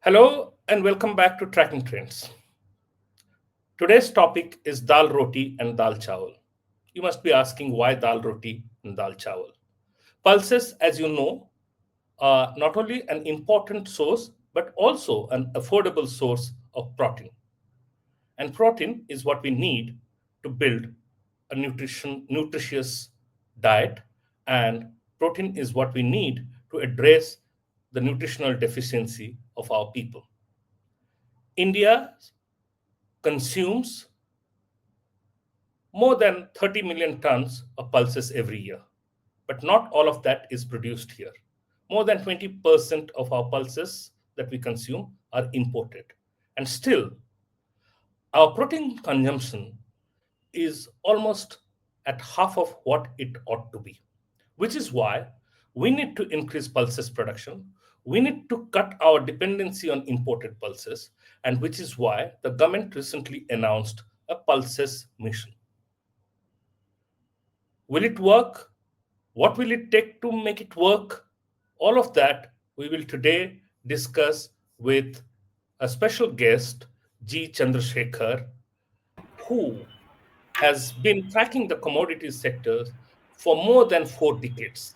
Hello and welcome back to Tracking Trends. Today's topic is dal roti and dal chawal. You must be asking why dal roti and dal chawal. Pulses, as you know, are not only an important source but also an affordable source of protein. And protein is what we need to build a nutritious diet, and protein is what we need to address the nutritional deficiency of our people. India consumes more than 30 million tons of pulses every year. But not all of that is produced here. More than 20% of our pulses that we consume are imported. And still, our protein consumption is almost at half of what it ought to be, which is why we need to increase pulses production. We need to cut our dependency on imported pulses, and which is why the government recently announced a pulses mission. Will it work? What will it take to make it work? All of that we will today discuss with a special guest, G. Chandrashekhar, who has been tracking the commodities sector for more than 4 decades.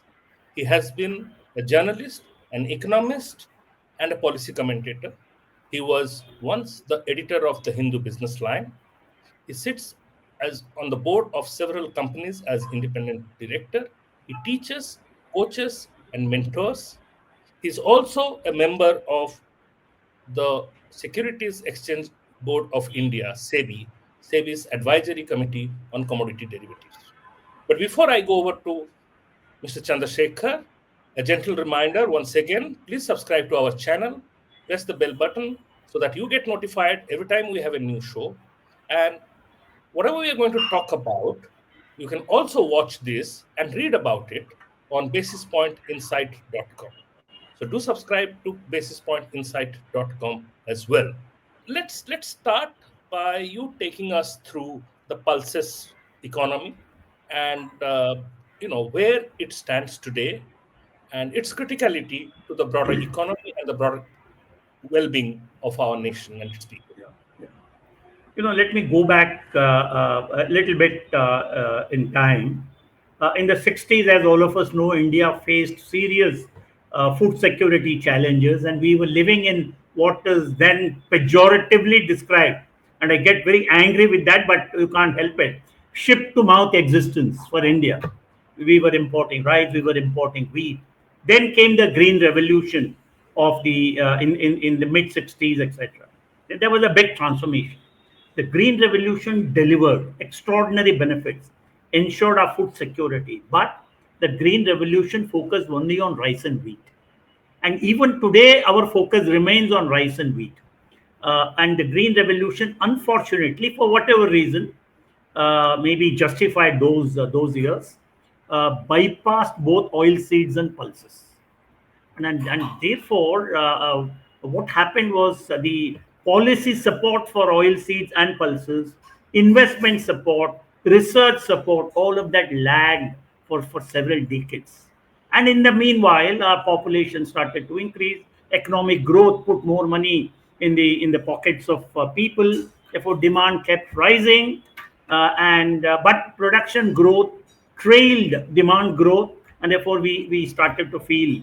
He has been a journalist, an economist, and a policy commentator. He was once the editor of the Hindu Business Line. He sits as on the board of several companies as independent director. He teaches, coaches, and mentors. He's also a member of the Securities Exchange Board of India, SEBI, SEBI's Advisory Committee on Commodity Derivatives. But before I go over to Mr. Chandrasekhar, a gentle reminder once again, please subscribe to our channel, press the bell button so that you get notified every time we have a new show. And whatever we are going to talk about, you can also watch this and read about it on basispointinsight.com. So do subscribe to basispointinsight.com as well. Let's start by you taking us through the pulses economy and where it stands today and its criticality to the broader economy and the broader well-being of our nation and its people. Yeah, yeah. Let me go back a little bit in time. In the 60s, as all of us know, India faced serious food security challenges, and we were living in what is then pejoratively described. And I get very angry with that, but you can't help it. Ship to mouth existence for India. We were importing rice, we were importing wheat. Then came the green revolution of the in the mid 60s, etc. There was a big transformation. The Green Revolution delivered extraordinary benefits, ensured our food security, but the Green Revolution focused only on rice and wheat. And even today, our focus remains on rice and wheat. And the Green Revolution, unfortunately, for whatever reason, maybe justified those years, bypassed both oil seeds and pulses. And therefore, what happened was the policy support for oil seeds and pulses, investment support, research support, all of that lagged for several decades. And in the meanwhile, our population started to increase, economic growth put more money in the pockets of people, therefore demand kept rising, and but production growth trailed demand growth, and therefore we started to feel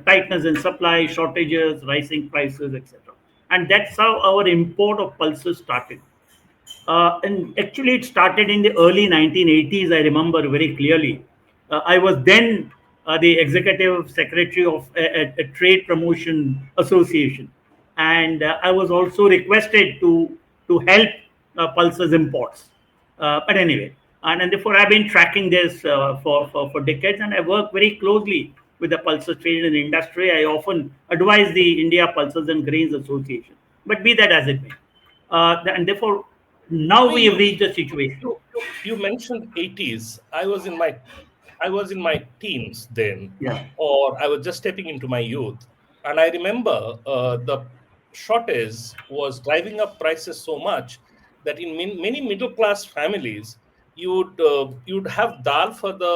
tightness in supply, shortages, rising prices, etc. And that's how our import of pulses started. And actually, it started in the early 1980s. I remember very clearly. I was then the executive secretary of a trade promotion association, and I was also requested to help pulses imports. But anyway, and therefore I've been tracking this for decades, and I work very closely with the pulses trade and industry. I often advise the India Pulses and Grains Association. But be that as it may, and therefore I now mean, we have reached a situation. you mentioned 80s. I was in my teens then, Yeah. or I was just stepping into my youth, and I remember the shortage was driving up prices so much that in many middle class families, you'd have dal for the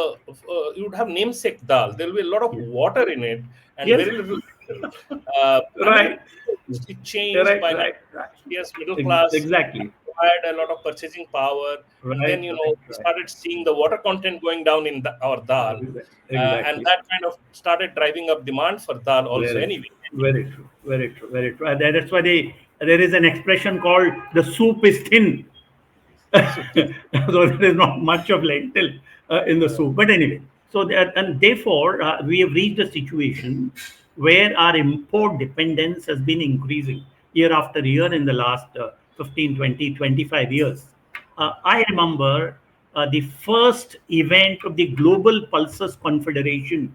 you'd have namesake dal. There will be a lot of Yes. water in it and Yes. very little oil. And then Right. it changed Right. by Right. Right. yes, middle class Exactly. acquired a lot of purchasing power, and then Right. Right. we Right. started seeing the water content going down in our dal, and Exactly. that kind of started driving up demand for dal also. Very Anyway, true. Very true. Very true. Very true. And that's why there is an expression called the soup is thin. so So there is not much of lentil in the soup. But anyway, so and therefore we have reached a situation where our import dependence has been increasing year after year in the last 15, 20, 25 years. I remember the first event of the Global Pulses Confederation,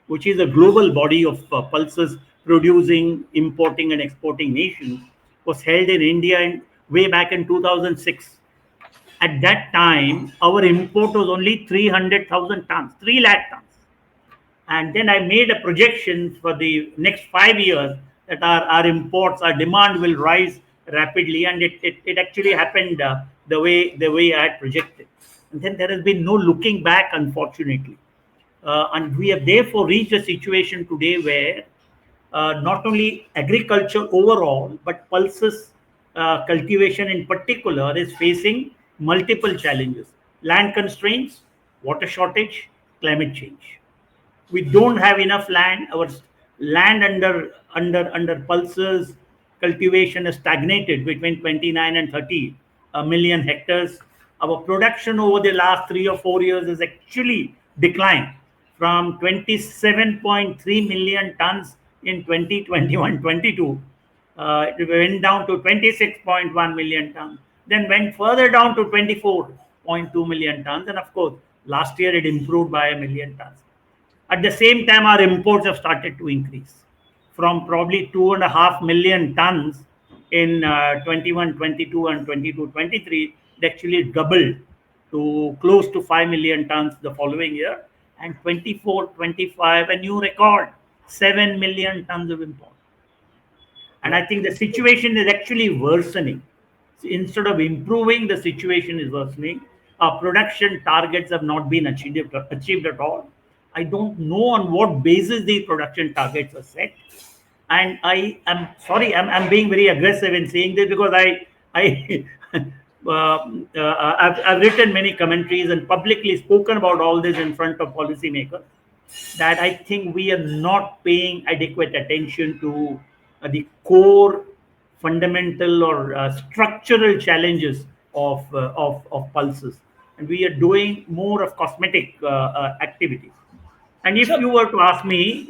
which is a global body of pulses producing, importing, and exporting nations, was held in India way back in 2006. At that time, our import was only 300,000 tons, 3 lakh tons. And then I made a projection for the next 5 years that our imports, our demand will rise rapidly, and it actually happened the way I had projected. And then there has been no looking back, unfortunately. And we have therefore reached a situation today where not only agriculture overall, but pulses cultivation in particular is facing multiple challenges: land constraints, water shortage, climate change. We don't have enough land. Our land under pulses cultivation is stagnated between 29 and 30 million hectares. Our production over the last 3 or 4 years has actually declined from 27.3 million tons in 2021-22. It went down to 26.1 million tons, then went further down to 24.2 million tons, and of course last year it improved by a million tons. At the same time, our imports have started to increase from probably 2.5 million tons in 21, 22, and 22, 23. It actually doubled to close to 5 million tons the following year. And 24, 25, a new record, 7 million tons of import. And yeah. I think the situation is actually worsening. So instead of improving, the situation is worsening. Our production targets have not been achieved at all. I don't know on what basis these production targets are set. And I am sorry, I'm being very aggressive in saying this because I I've written many commentaries and publicly spoken about all this in front of policymakers, that I think we are not paying adequate attention to the core fundamental or structural challenges of pulses, and we are doing more of cosmetic activities. And if So you were to ask me,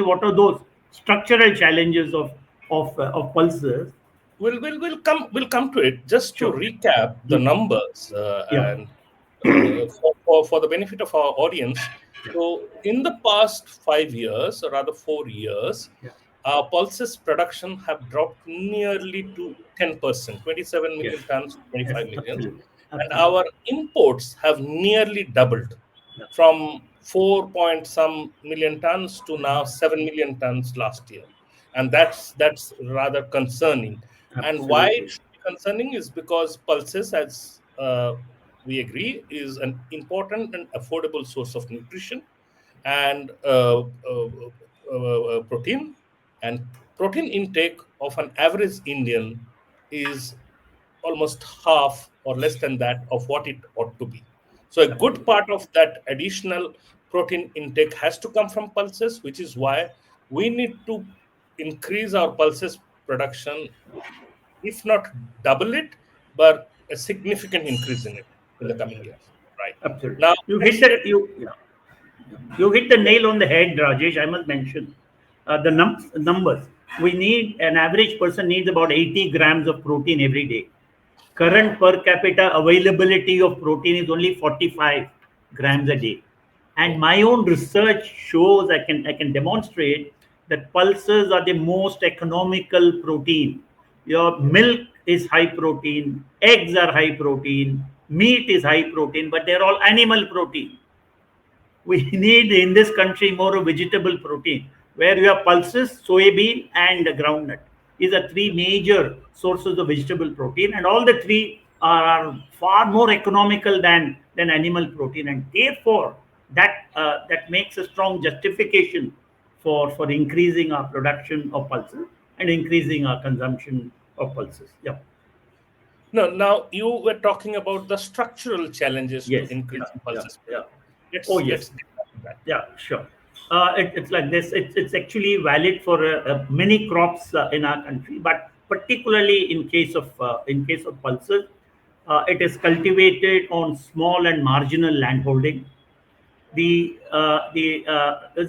what are those structural challenges of pulses? we'll come to it. Just to Sure. recap the Mm. numbers, Yeah. and for the benefit of our audience. Yeah. So in the past 5 years, or rather 4 years, Yeah. our pulses production have dropped nearly to 10%, 27 Yes. million tons to Yes. 25 million, Absolutely. and Absolutely. our imports have nearly doubled Yeah. from 4 point some million tons to now 7 million tons last year, and that's rather concerning. And why it Absolutely. should be concerning is because pulses, as we agree, is an important and affordable source of nutrition and protein. And protein intake of an average Indian is almost half or less than that of what it ought to be. So, a good Absolutely. part of that additional protein intake has to come from pulses, which is why we need to increase our pulses production, if not double it, but a significant increase in it in the coming years. Right. Absolutely. Now, You hit let's the let you yeah. You hit the nail on the head, Rajesh. I must mention the numbers. We need an average person needs about 80 grams of protein every day. Current per capita availability of protein is only 45 grams a day. And oh, my own research shows I can demonstrate that pulses are the most economical protein. Your yeah, milk is high protein, eggs are high protein, meat is high protein, but they're all animal protein. We need in this country more of vegetable protein, where you have pulses, soybean, and groundnut. These are three major sources of vegetable protein, and all the three are far more economical than animal protein, and therefore that makes a strong justification for increasing our production of pulses and increasing our consumption of pulses. Yeah. No, now you were talking about the structural challenges to Yes. Yeah. increasing Yeah. pulses Yeah. production. Oh Let's yes. get back to that. Yeah, sure. It's like this. It's actually valid for many crops in our country, but particularly in case of pulses, it is cultivated on small and marginal landholding. There's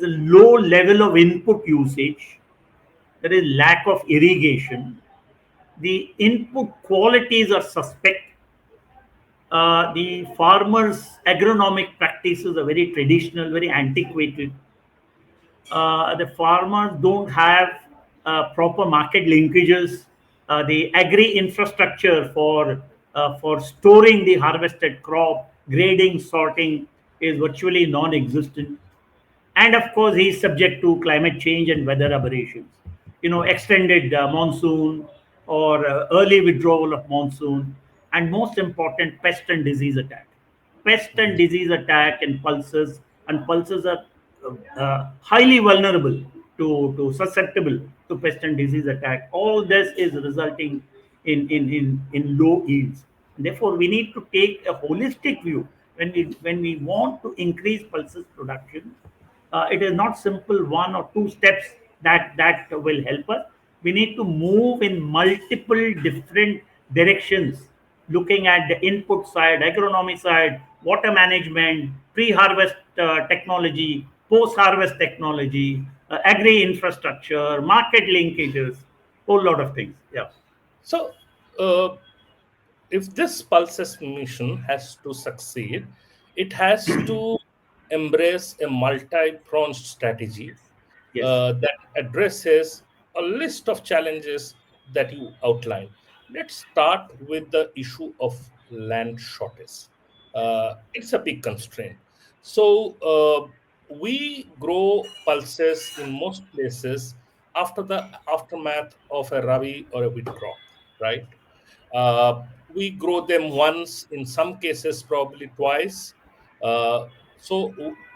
a low level of input usage. There is lack of irrigation. The input qualities are suspect. The farmers' agronomic practices are very traditional, very antiquated. The farmers don't have proper market linkages. The agri infrastructure for storing the harvested crop, grading, sorting is virtually non-existent. And of course, he is subject to climate change and weather aberrations. Extended monsoon or early withdrawal of monsoon, and most important, pest and disease attack. Pest and disease attack and pulses are highly vulnerable to susceptible to pest and disease attack. All this is resulting in low yields. Therefore, we need to take a holistic view when we want to increase pulses production. It is not simple one or two steps that will help us. We need to move in multiple different directions, looking at the input side, agronomy side, water management, pre-harvest technology, post-harvest technology, agri infrastructure, market linkages, whole lot of things. Yeah. So, uh, if this pulses mission has to succeed, it has to embrace a multi-pronged strategy Yes. that addresses a list of challenges that you outlined. Let's start with the issue of land shortage. It's a big constraint. So, we grow pulses in most places after the aftermath of a rabi or a wheat crop, right? We grow them once, in some cases, probably twice.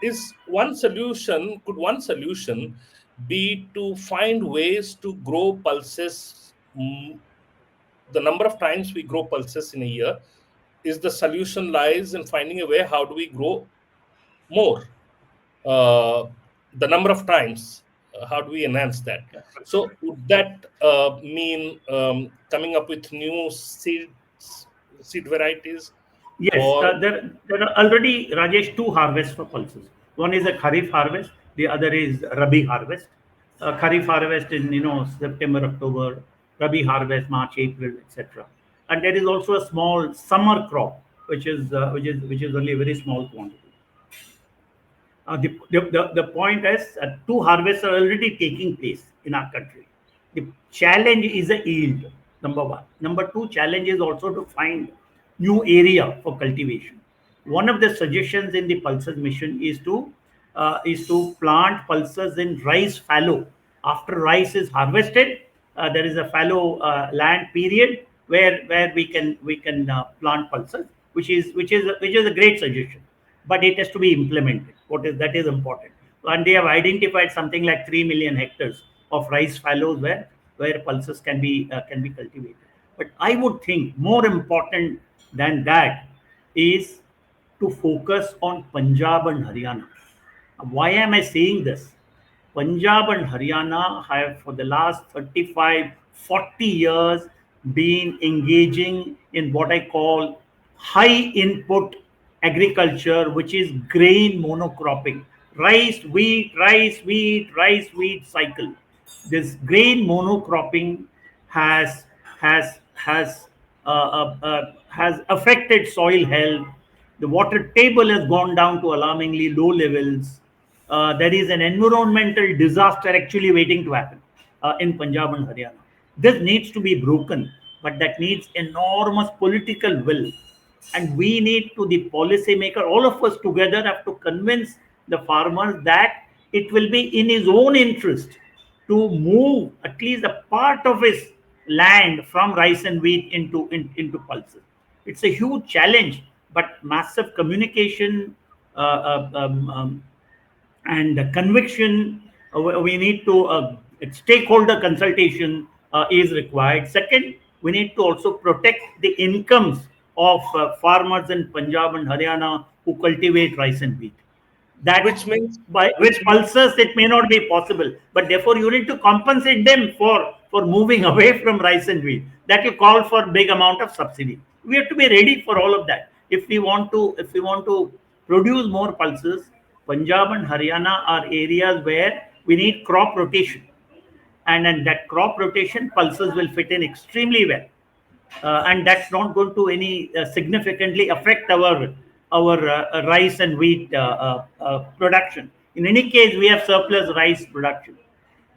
Is one solution, could one solution be to find ways to grow pulses? The number of times we grow pulses in a year, is the solution lies in finding a way how do we grow more? uh, the number of times, how do we enhance that? So would that mean coming up with new seed varieties, Yes, or there are already, Rajesh, two harvests for pulses. One is a Kharif harvest, the other is Rabi harvest. Kharif harvest in September, October, Rabi harvest March, April, etc. And there is also a small summer crop, which is only a very small quantity. The point is, two harvests are already taking place in our country. The challenge is a yield, number one. Number two, challenge is also to find new area for cultivation. One of the suggestions in the pulses mission is to plant pulses in rice fallow. After rice is harvested, there is a fallow land period where we can plant pulses, which is a great suggestion, but it has to be implemented. That is important. And they have identified something like 3 million hectares of rice fallows where pulses can be cultivated. But I would think more important than that is to focus on Punjab and Haryana. Why am I saying this? Punjab and Haryana have, for the last 35, 40 years, been engaging in what I call high input agriculture, which is grain monocropping. Rice, wheat, rice, wheat cycle. This grain monocropping has has affected soil health. The water table has gone down to alarmingly low levels. There is an environmental disaster actually waiting to happen in Punjab and Haryana. This needs to be broken, but that needs enormous political will. And we need to, the policymaker, all of us together have to convince the farmers that it will be in his own interest to move at least a part of his land from rice and wheat into pulses. It's a huge challenge, but massive communication uh, uh, um, um, and conviction. We need to stakeholder consultation is required. Second, we need to also protect the incomes of farmers in Punjab and Haryana who cultivate rice and wheat. That which means by with which means pulses it may not be possible, but therefore you need to compensate them for moving away from rice and wheat. That will call for big amount of subsidy. We have to be ready for all of that. If we want to produce more pulses, Punjab and Haryana are areas where we need crop rotation, and in that crop rotation pulses will fit in extremely well. And that's not going to any significantly affect our rice and wheat production. In any case, we have surplus rice production,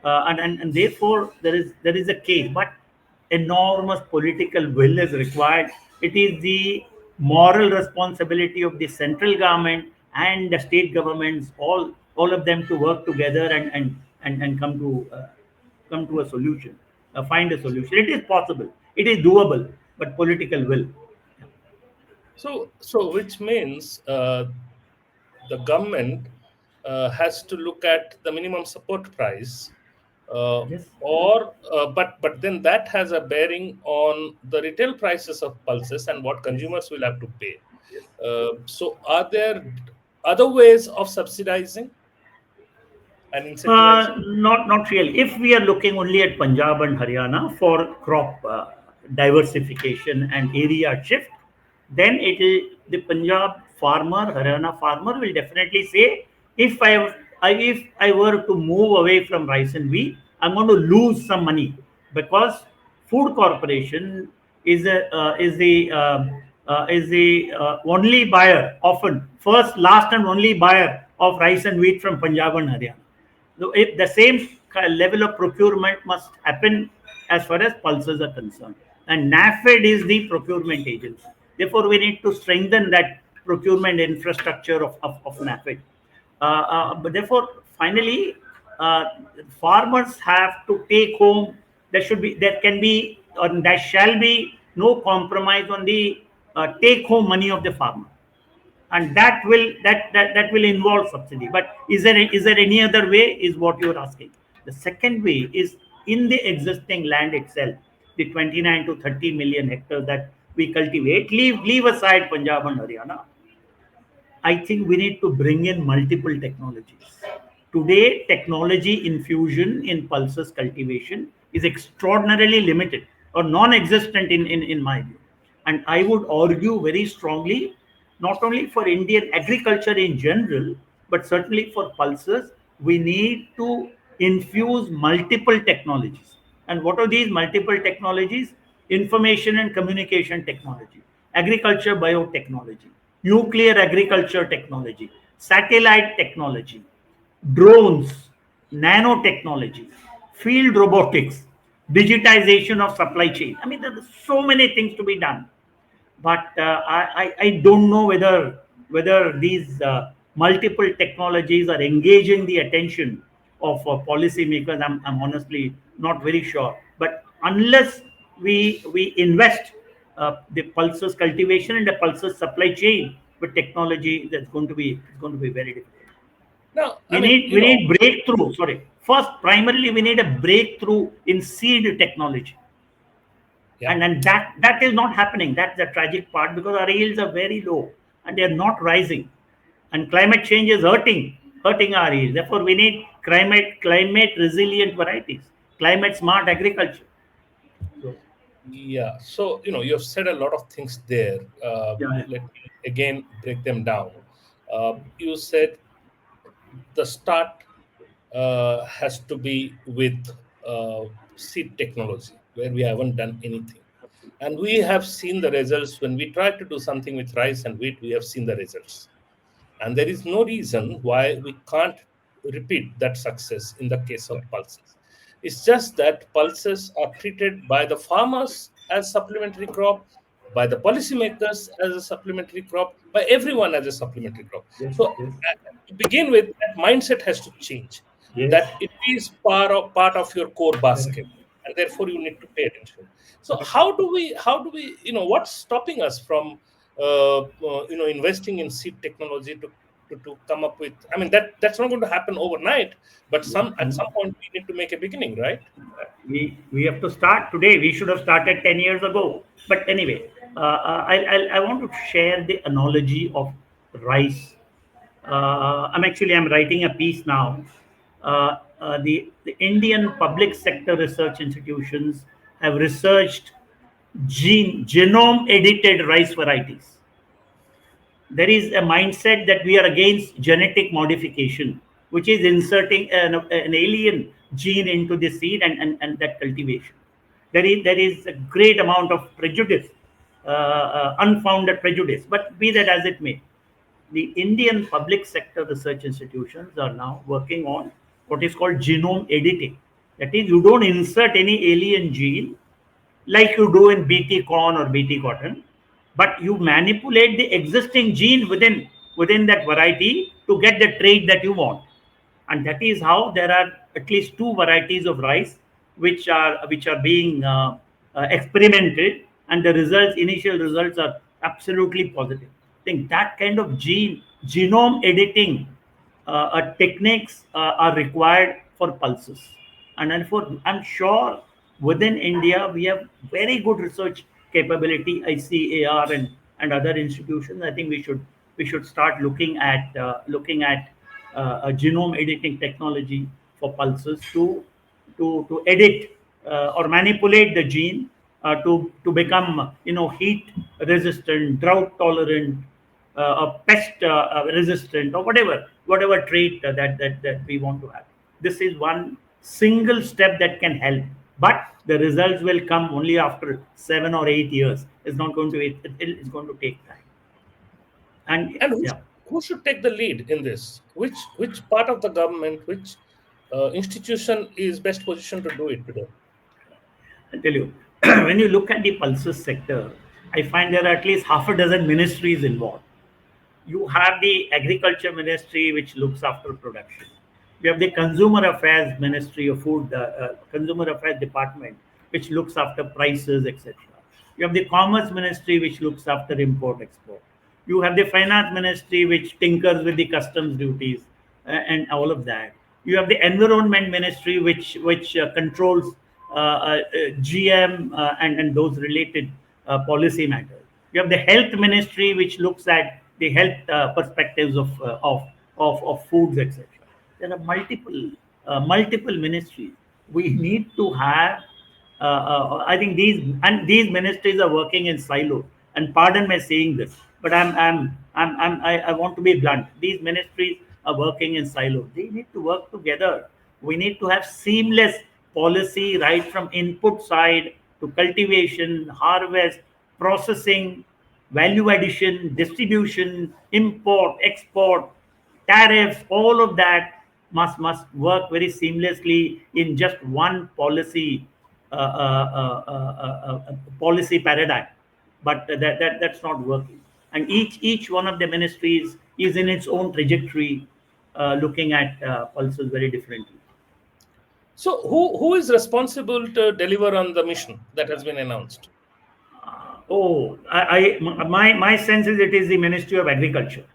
and therefore there is a case, but enormous political will is required. It is the moral responsibility of the central government and the state governments, all of them to work together and come to a solution, find a solution. It is possible, it is doable, but political will. so which means the government has to look at the minimum support price, Yes. but then that has a bearing on the retail prices of pulses and what consumers will have to pay. So are there other ways of subsidizing and incentivizing? Not really. If we are looking only at Punjab and Haryana for crop diversification and area shift, then the Punjab farmer, Haryana farmer will definitely say, if I were to move away from rice and wheat, I'm going to lose some money, because food corporation is the only buyer, often first, last, and only buyer of rice and wheat from Punjab and Haryana. So if the same level of procurement must happen as far as pulses are concerned. And NAFED is the procurement agency. Therefore, we need to strengthen that procurement infrastructure of NAFED. But therefore, finally, uh, farmers have to take home. There can be, or there shall be no compromise on the take home money of the farmer, and that will involve subsidy. But is there any other way, is what you're asking. The second way is, in the existing land itself, the 29 to 30 million hectares that we cultivate, leave aside Punjab and Haryana, I think we need to bring in multiple technologies. Today, technology infusion in pulses cultivation is extraordinarily limited or non existent in my view. And I would argue very strongly, not only for Indian agriculture in general, but certainly for pulses, we need to infuse multiple technologies. And what are these multiple technologies? Information and communication technology, agriculture biotechnology, nuclear agriculture technology, satellite technology, drones, nanotechnology, field robotics, digitization of supply chain. I mean, there are so many things to be done, but I don't know whether these multiple technologies are engaging the attention of policymakers. I'm honestly not very sure. But unless we invest the pulses cultivation and the pulses supply chain with technology, it's going to be very difficult. Now, I We mean, need we need breakthrough. Sorry, first primarily we need a breakthrough in seed technology, yeah. and that is not happening. That's the tragic part, because our yields are very low and they are not rising, and climate change is hurting our yields. Therefore, we need climate resilient varieties, climate smart agriculture. So, Yeah, so you have said a lot of things there. yeah, yeah. Let me again break them down. You said the start has to be with seed technology, where we haven't done anything, and we have seen the results. When we try to do something with rice and wheat, we have seen the results, and there is no reason why we can't repeat that success in the case of pulses. It's just that pulses are treated by the farmers as supplementary crop, by the policymakers as a supplementary crop, by everyone as a supplementary crop. Yes, So yes, to begin with, that mindset has to change. yes. That it is part of your core Correct. basket, and therefore you need to pay attention. So how do we what's stopping us from investing in seed technology to come up with, I mean, that's not going to happen overnight, but at some point we need to make a beginning, right? We have to start today. We should have started 10 years ago. But anyway, I want to share the analogy of rice. I'm writing a piece now. The Indian public sector research institutions have researched genome edited rice varieties. There is a mindset that we are against genetic modification, which is inserting an alien gene into the seed and that cultivation. There is a great amount of prejudice, unfounded prejudice. But be that as it may, the Indian public sector research institutions are now working on what is called genome editing. That is, you don't insert any alien gene like you do in BT corn or BT cotton, but you manipulate the existing gene within that variety to get the trait that you want. And that is how there are at least two varieties of rice which are being experimented, and the initial results are absolutely positive. I think that kind of genome editing techniques are required for pulses. And therefore, I'm sure within India we have very good research capability. ICAR and other institutions. I think we should start looking at a genome editing technology for pulses to edit or manipulate the gene to become heat resistant, drought tolerant, pest resistant, or whatever trait that we want to have. This is one single step that can help, but the results will come only after 7 or 8 years. It's not going to it's going to take time. And And yeah. who should take the lead in this? Which part of the government, which institution is best positioned to do it today? I tell you, when you look at the pulses sector, I find there are at least half a dozen ministries involved. You have the agriculture ministry, which looks after production. You have the consumer affairs ministry of food, consumer affairs department, which looks after prices, etc. You have the commerce ministry, which looks after import export. You have the finance ministry, which tinkers with the customs duties and all of that. You have the environment ministry, which controls GM and those related policy matters. You have the health ministry, which looks at the health perspectives of foods, etc. There are multiple ministries. We need to have. I think these ministries are working in silos. And pardon me saying this, but I want to be blunt. These ministries are working in silos. They need to work together. We need to have seamless policy right from input side to cultivation, harvest, processing, value addition, distribution, import, export, tariffs, all of that must work very seamlessly in just one policy paradigm. But that's not working. And each one of the ministries is in its own trajectory, looking at pulses very differently. So who is responsible to deliver on the mission that has been announced? My sense is it is the Ministry of Agriculture,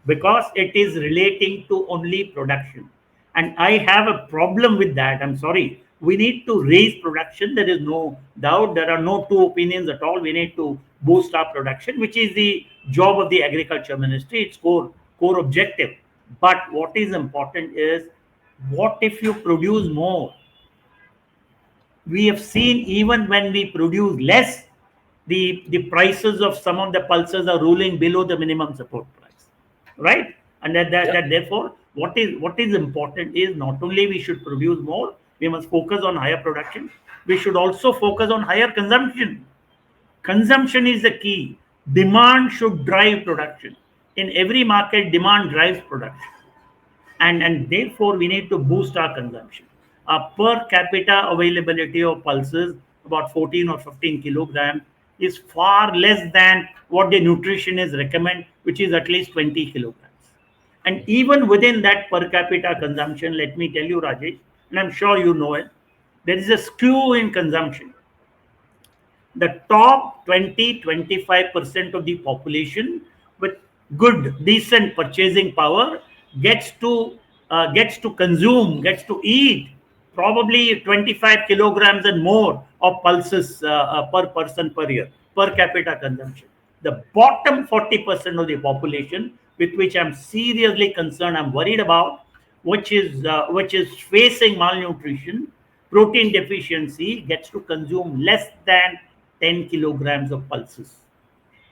because it is relating to only production, and I have a problem with that. I'm sorry. We need to raise production. There is no doubt. There are no two opinions at all. We need to boost our production, which is the job of the Agriculture Ministry. Its core objective. But what is important is, what if you produce more? We have seen even when we produce less, the prices of some of the pulses are ruling below the minimum support price, right? And Yeah. that therefore, what is important is, not only we should produce more, we must focus on higher production. We should also focus on higher consumption. Consumption is the key. Demand should drive production. In every market, demand drives production, and therefore we need to boost our consumption. Our per capita availability of pulses, about 14 or 15 kilograms, is far less than what the nutritionists recommend, which is at least 20 kilograms. And even within that per capita consumption, let me tell you, Rajesh, and I'm sure you know it, There is a skew in consumption. The top 20-25% of the population with good decent purchasing power gets to gets to eat probably 25 kilograms and more of pulses per person per year, per capita consumption. The bottom 40% of the population, with which I'm seriously concerned, I'm worried about, which is facing malnutrition, protein deficiency, gets to consume less than 10 kilograms of pulses.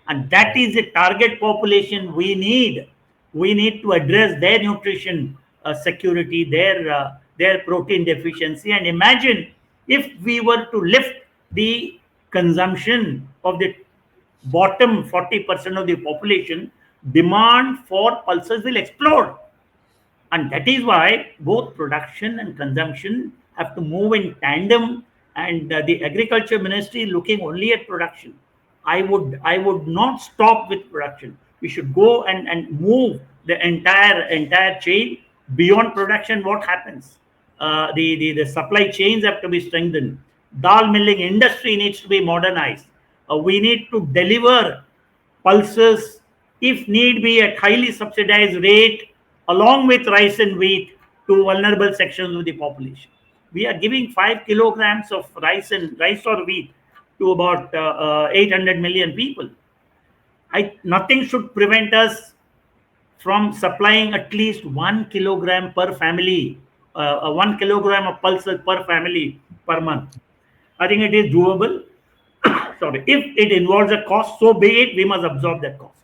And that Right. is the target population we need to address their nutrition security, their protein deficiency. And imagine if we were to lift the consumption of the bottom 40% of the population, demand for pulses will explode. And that is why both production and consumption have to move in tandem. And the agriculture ministry is looking only at production. I would not stop with production. We should go and move the entire chain. Beyond production, what happens? The supply chains have to be strengthened. Dal milling industry needs to be modernized. We need to deliver pulses, if need be, at highly subsidized rate, along with rice and wheat, to vulnerable sections of the population. We are giving 5 kilograms of rice or wheat to about 800 million people. Nothing should prevent us from supplying at least 1 kilogram per family, 1 kilogram of pulses per family per month. I think it is doable. Sorry, if it involves a cost, so be it. We must absorb that cost.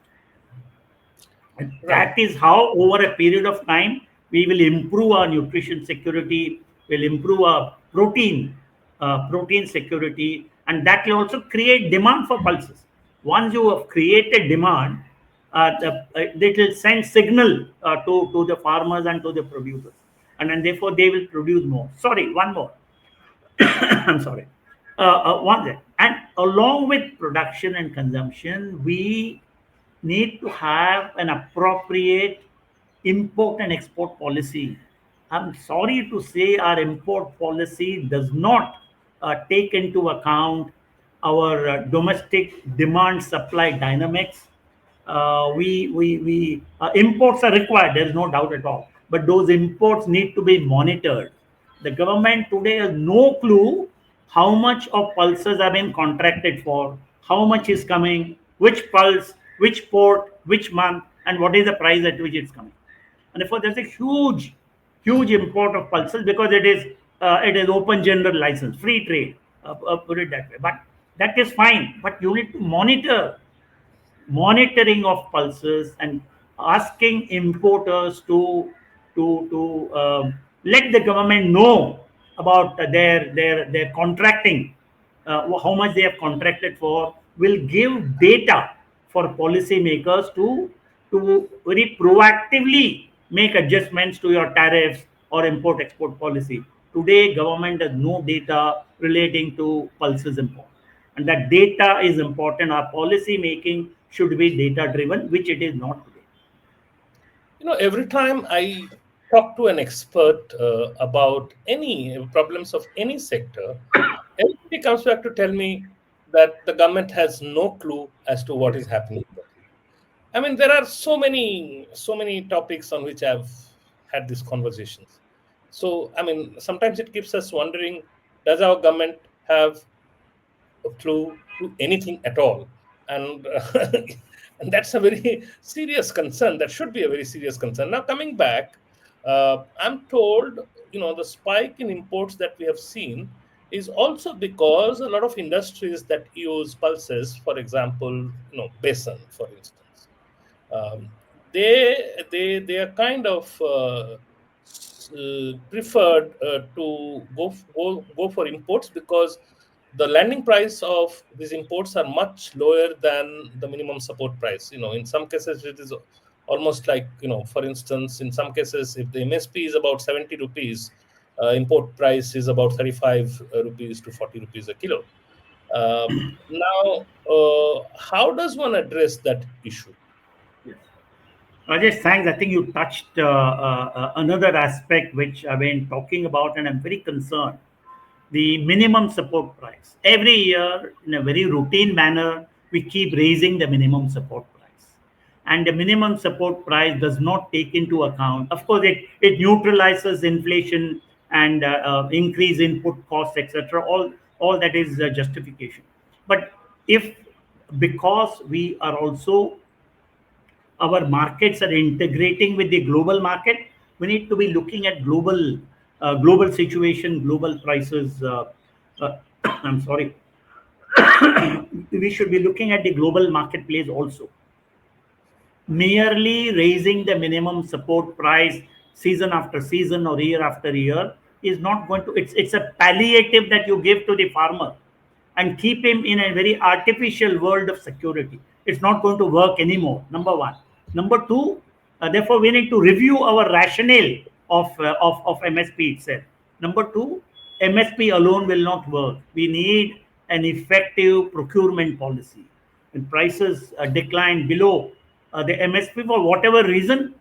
And Right. that is how, over a period of time, we will improve our nutrition security, will improve our protein security, and that will also create demand for pulses. Once you have created demand, it will send signal to the farmers and to the producers, and then therefore they will produce more. Sorry, one more. I'm sorry. One thing. And along with production and consumption, we need to have an appropriate import and export policy. I'm sorry to say our import policy does not take into account our domestic demand supply dynamics. We Imports are required, there is no doubt at all, but those imports need to be monitored. The government today has no clue how much of pulses have been contracted for, how much is coming, which pulse, which port, which month, and what is the price at which it's coming. And therefore there's a huge import of pulses, because it is open general license, free trade, put it that way. But that is fine, but you need to monitor monitoring of pulses, and asking importers to let the government know about their contracting, how much they have contracted for, will give data for policymakers to very proactively make adjustments to your tariffs or import export policy. Today, government has no data relating to pulses import, and that data is important. Our policy making should be data driven, which it is not today. Every time I talk to an expert about any problems of any sector, everybody comes back to tell me that the government has no clue as to what is happening. I mean, there are so many topics on which I've had these conversations. So, I mean, sometimes it keeps us wondering, does our government have a clue to anything at all? And and that's a very serious concern. That should be a very serious concern. Now, coming back, I'm told, the spike in imports that we have seen is also because a lot of industries that use pulses, for example, basin, for instance, um, they are kind of preferred to go for imports because the landing price of these imports are much lower than the minimum support price. In some cases it is almost like, for instance, in some cases, if the MSP is about 70 rupees, import price is about 35 rupees to 40 rupees a kilo. Now, how does one address that issue? Yes. Rajesh, thanks. I think you touched another aspect which I've been talking about, and I'm very concerned. the minimum support price. Every year, in a very routine manner, we keep raising the minimum support price. And the minimum support price does not take into account, of course, it neutralizes inflation and increase input costs, etc. All that is justification. But if, because we are also, our markets are integrating with the global market, we need to be looking at global situation, global prices. Uh, I'm sorry. We should be looking at the global marketplace also. Merely raising the minimum support price season after season or year after year is not going to, it's a palliative that you give to the farmer and keep him in a very artificial world of security. It's not going to work anymore, number one. Number two, therefore we need to review our rationale of MSP itself. Number two, MSP alone will not work. We need an effective procurement policy. When prices decline below the MSP for whatever reason,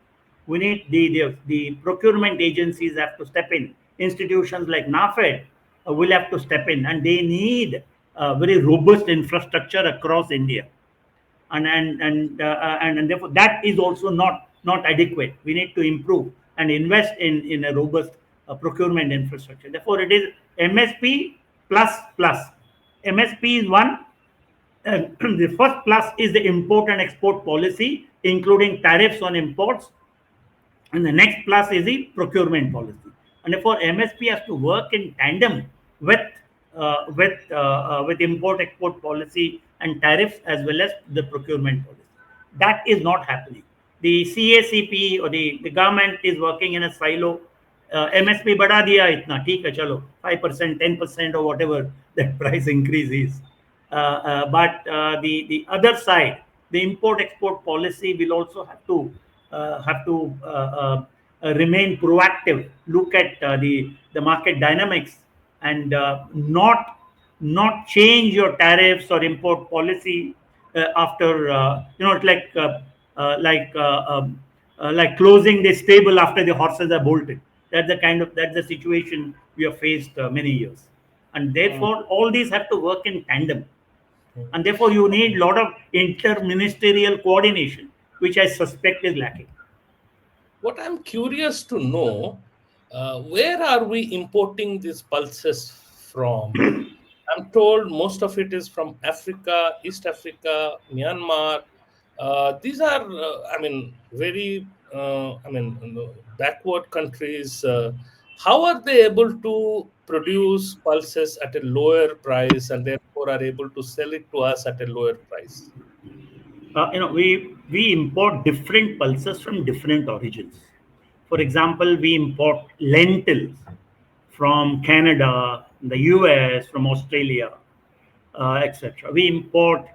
we need the procurement agencies have to step in. Institutions like NAFED will have to step in, and they need very robust infrastructure across India. And therefore that is also not adequate. We need to improve and invest in a robust procurement infrastructure. Therefore, it is MSP plus plus. MSP is one. The first plus is the import and export policy, including tariffs on imports, and the next plus is the procurement policy. And therefore, MSP has to work in tandem with with import export policy and tariffs as well as the procurement policy. That is not happening. The CACP or the government is working in a silo. MSP बढ़ा दिया इतना ठीक है चलो 5% 10% or whatever that price increase is. But the other side, the import export policy will also have to remain proactive, look at the market dynamics, and not change your tariffs or import policy after it's like closing the stable after the horses are bolted. That's the situation we have faced many years, and Mm, therefore all these have to work in tandem, mm. and therefore you need a lot of inter-ministerial coordination, which I suspect is lacking. What I'm curious to know, where are we importing these pulses from? I'm told most of it is from Africa, East Africa, Myanmar. These are, I mean, very, backward countries. How are they able to produce pulses at a lower price and therefore are able to sell it to us at a lower price? We import different pulses from different origins. For example, we import lentils from Canada, the US, from Australia, etc. We import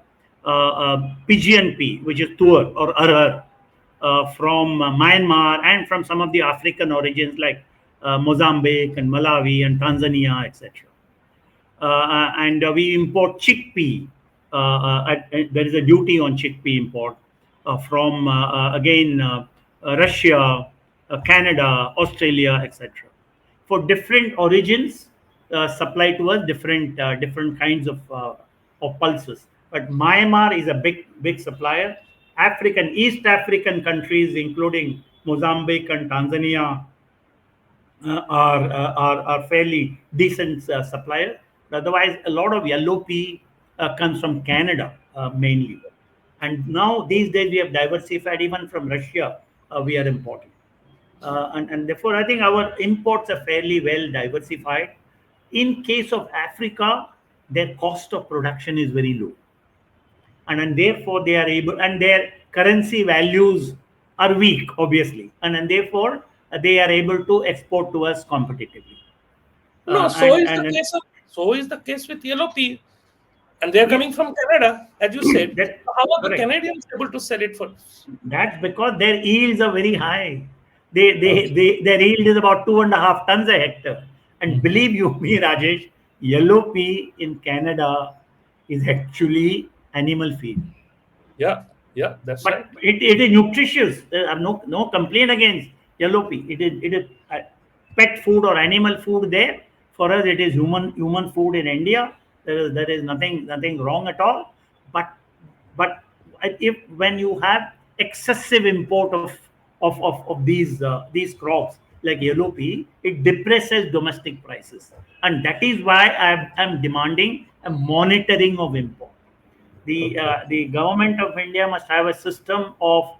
pigeon pea, which is tur or arar, from Myanmar and from some of the African origins like Mozambique and Malawi and Tanzania, etc. And we import chickpea. There is a duty on chickpea import from again Russia, Canada, Australia, etc. For different origins, supply to us different kinds of pulses. But Myanmar is a big supplier. East African countries, including Mozambique and Tanzania, are fairly decent supplier. Otherwise, a lot of yellow pea comes from Canada mainly. And now these days we have diversified even from Russia. We are importing, and therefore I think our imports are fairly well diversified. In case of Africa, their cost of production is very low, and therefore they are able, and their currency values are weak, obviously, and therefore they are able to export to us competitively. No, And so is the case with yellow pea, and they are yes, coming from Canada, as you said. that So how are the correct. Canadians able to sell it for us? That's because their yields are very high. Okay. Their yield is about 2.5 tons a hectare. And Mhm. believe you me, Rajesh, yellow pea in Canada is actually animal feed. Yeah, yeah, that's But right. it is nutritious. There are no complaint against yellow pea. It is pet food or animal food there For us, it is human food in India. There is nothing wrong at all. But but if when you have excessive import of these crops like yellow pea, it depresses domestic prices, and that is why I'm demanding a monitoring of import. Okay. The government of India must have a system of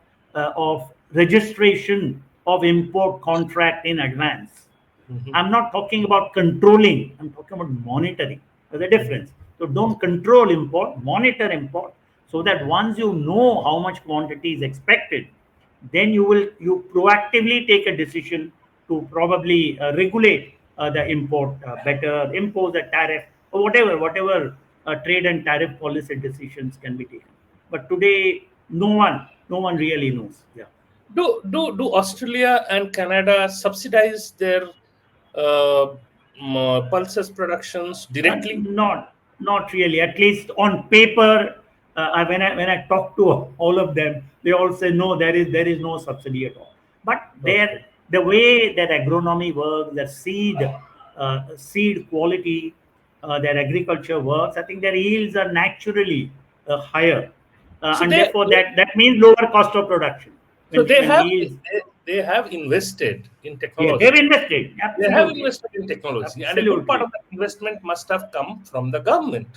registration of import contract in advance. Hmm. I'm not talking about controlling, I'm talking about monitoring. There's a Hmm. difference. So don't control import, monitor import, so that once you know how much quantity is expected, then you proactively take a decision to probably regulate the import better, impose a tariff, or trade and tariff policy decisions can be taken. But today, no one really knows. Yeah. Do Australia and Canada subsidize their pulses productions directly? Not really. At least on paper, when I talk to all of them, they all say no. There is no subsidy at all. But Okay. the way that agronomy works, their seed quality, their agriculture works. I think their yields are naturally higher, So and therefore that means lower cost of production. When yields, they have invested in yeah, they've technology. invested They have absolutely, invested in technology, and a good part absolutely, of that investment must have come from the government,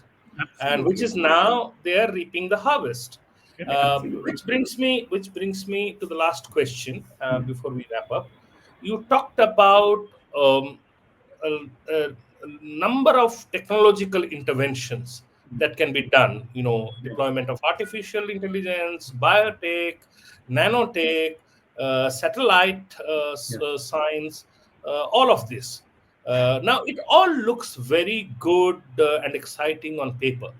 and which absolutely, is now they are reaping the harvest. yeah, absolutely. Which brings me to the last question before we wrap up. You talked about a, a number of technological interventions that can be done. Yeah. Deployment of artificial intelligence, biotech, nanotech, satellite Yeah. science, all of this. Now, it all looks very good and exciting on paper.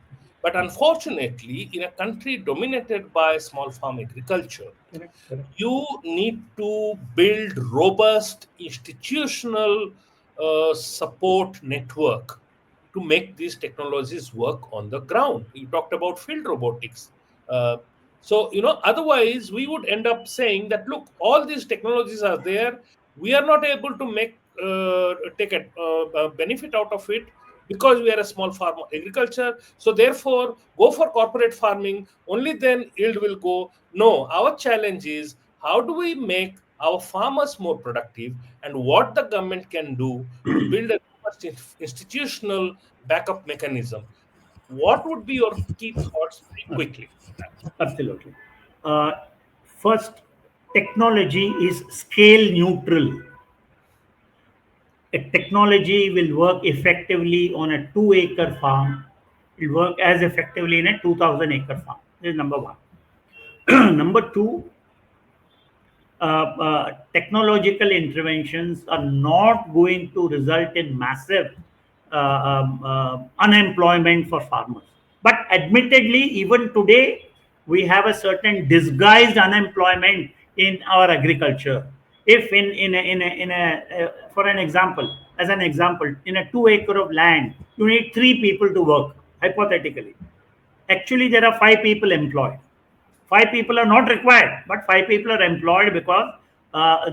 But unfortunately, in a country dominated by small farm agriculture, Correct. Correct. you need to build robust institutional support network to make these technologies work on the ground. You talked about field robotics. uh, Otherwise we would end up saying that, look, all these technologies are there, we are not able to take a benefit out of it because we are a small farm agriculture, so therefore go for corporate farming, only then yield will go. No, our challenge is how do we make our farmers more productive, and what the government can do to build a robust institutional backup mechanism. What would be your key thoughts very quickly? Absolutely. Uh, First, technology is scale neutral. A technology will work effectively on a 2-acre farm. It will work as effectively in a 2,000-acre farm. This is number one. Number two, technological interventions are not going to result in massive unemployment for farmers. But admittedly, even today, we have a certain disguised unemployment in our agriculture. If for an example, as an example, in a 2 acre of land, you need 3 people to work, hypothetically. Actually, there are 5 people employed. 5 people are not required, but 5 people are employed because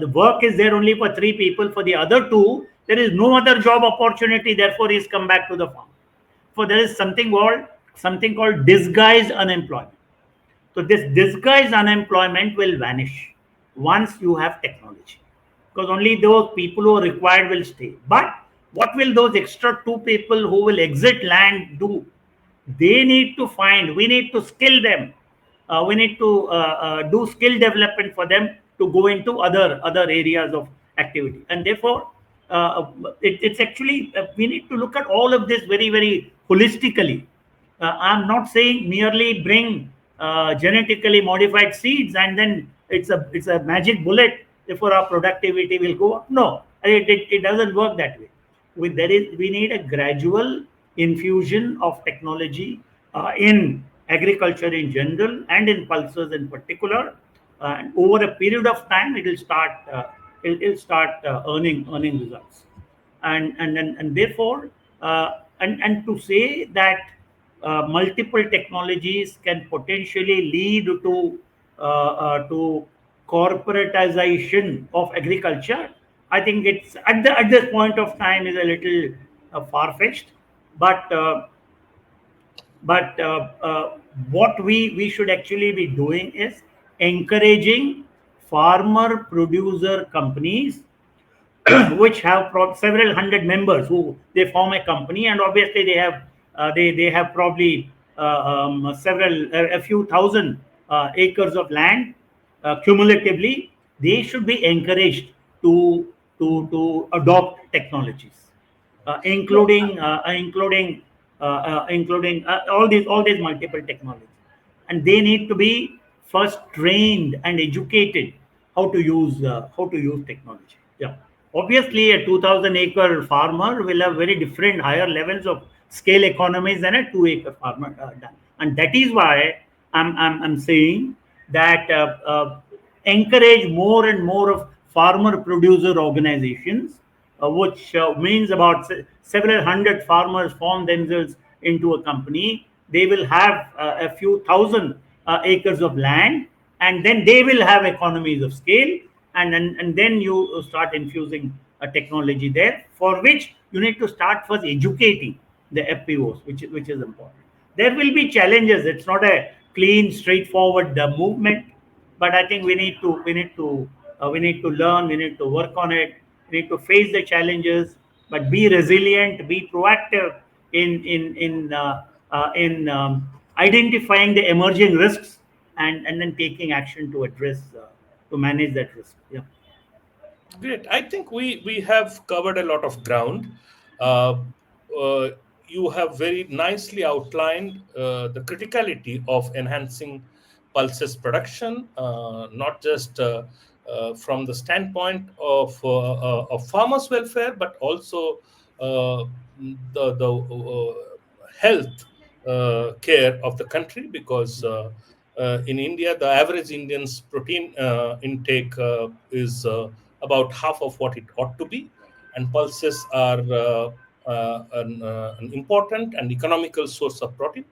the work is there only for 3 people. For the other two, there is no other job opportunity. Therefore, he's come back to the farm. For there is something called disguised unemployment. So this disguised unemployment will vanish once you have technology, because only those people who are required will stay. But what will those extra 2 people who will exit land do? They need to find. We need to skill them. We need to do skill development for them to go into other areas of activity, and therefore it's actually we need to look at all of this very very holistically. I'm not saying merely bring genetically modified seeds and then it's a magic bullet. Therefore, our productivity will go up. No, it doesn't work that way. We need a gradual infusion of technology in agriculture in general and in pulses in particular. And over a period of time, it'll start earning results, and therefore and to say that multiple technologies can potentially lead to corporatization of agriculture. I think it's at this point of time is a little far-fetched, but but what we should actually be doing is encouraging farmer producer companies which have several hundred members who they form a company, and obviously they have they have probably several a few thousand acres of land cumulatively. They should be encouraged to to adopt technologies, No, including all these multiple technologies, and they need to be first trained and educated how to use technology. Yeah, obviously a 2,000 acre farmer will have very different higher levels of scale economies than a 2 acre farmer done, and that is why I'm saying that encourage more and more of farmer producer organizations, which means about several hundred farmers form themselves into a company. They will have a few thousand acres of land, and then they will have economies of scale, and then you start infusing technology there, for which you need to start first educating the FPOs, which is important. There will be challenges. It's not a clean, straightforward movement, but I think we need to learn, we need to work on it, we need to face the challenges, but be resilient, be proactive in identifying the emerging risks, and then taking action to address to manage that risk. Yeah. great. I think we have covered a lot of ground. Uh, uh, you have very nicely outlined the criticality of enhancing pulses production, not just from the standpoint of farmers' welfare, but also the health care of the country, because in India, the average Indian's protein intake is about half of what it ought to be, and pulses are an important and economical source of protein.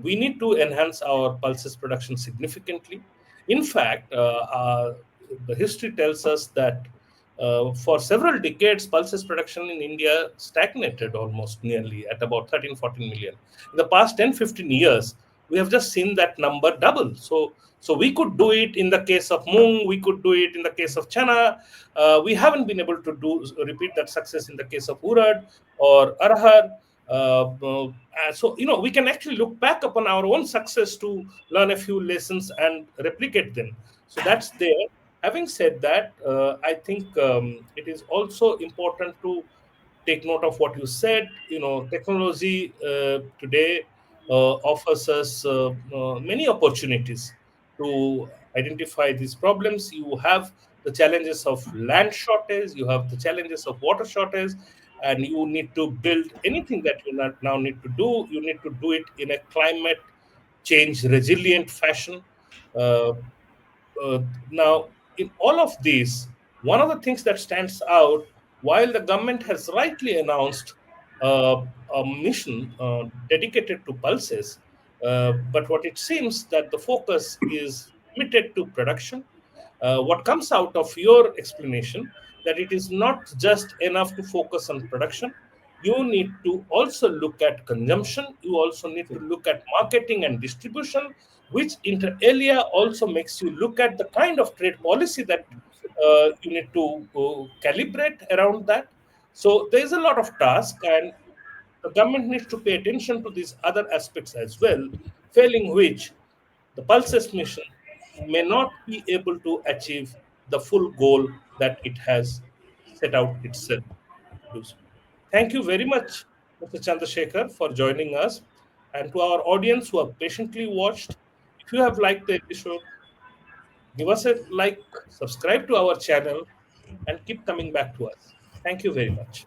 We need to enhance our pulses production significantly. In fact, the history tells us that for several decades, pulses production in India stagnated almost nearly at about 13, 14 million. In the past 10, 15 years, we have just seen that number double. So we could do it in the case of Moong, we could do it in the case of Chana. We haven't been able to repeat that success in the case of Urad or Arhar. So we can actually look back upon our own success to learn a few lessons and replicate them. So that's there. Having said that, I think it is also important to take note of what you said. Technology today offers us many opportunities to identify these problems. You have the challenges of land shortage, you have the challenges of water shortage, and you need to build anything that you now need to do. You need to do it in a climate change resilient fashion. Uh, uh, Now, in all of these, one of the things that stands out, while the government has rightly announced a mission dedicated to pulses, but what it seems that the focus is limited to production. What comes out of your explanation, that it is not just enough to focus on production. You need to also look at consumption. You also need to look at marketing and distribution, which inter alia also makes you look at the kind of trade policy that you need to calibrate around that. So there is a lot of task, and the government needs to pay attention to these other aspects as well, failing which the pulses mission may not be able to achieve the full goal that it has set out itself to do so. Thank you very much, Mr. Chandrasekhar, for joining us. And to our audience who have patiently watched, if you have liked the episode, give us a like, subscribe to our channel, and keep coming back to us. Thank you very much.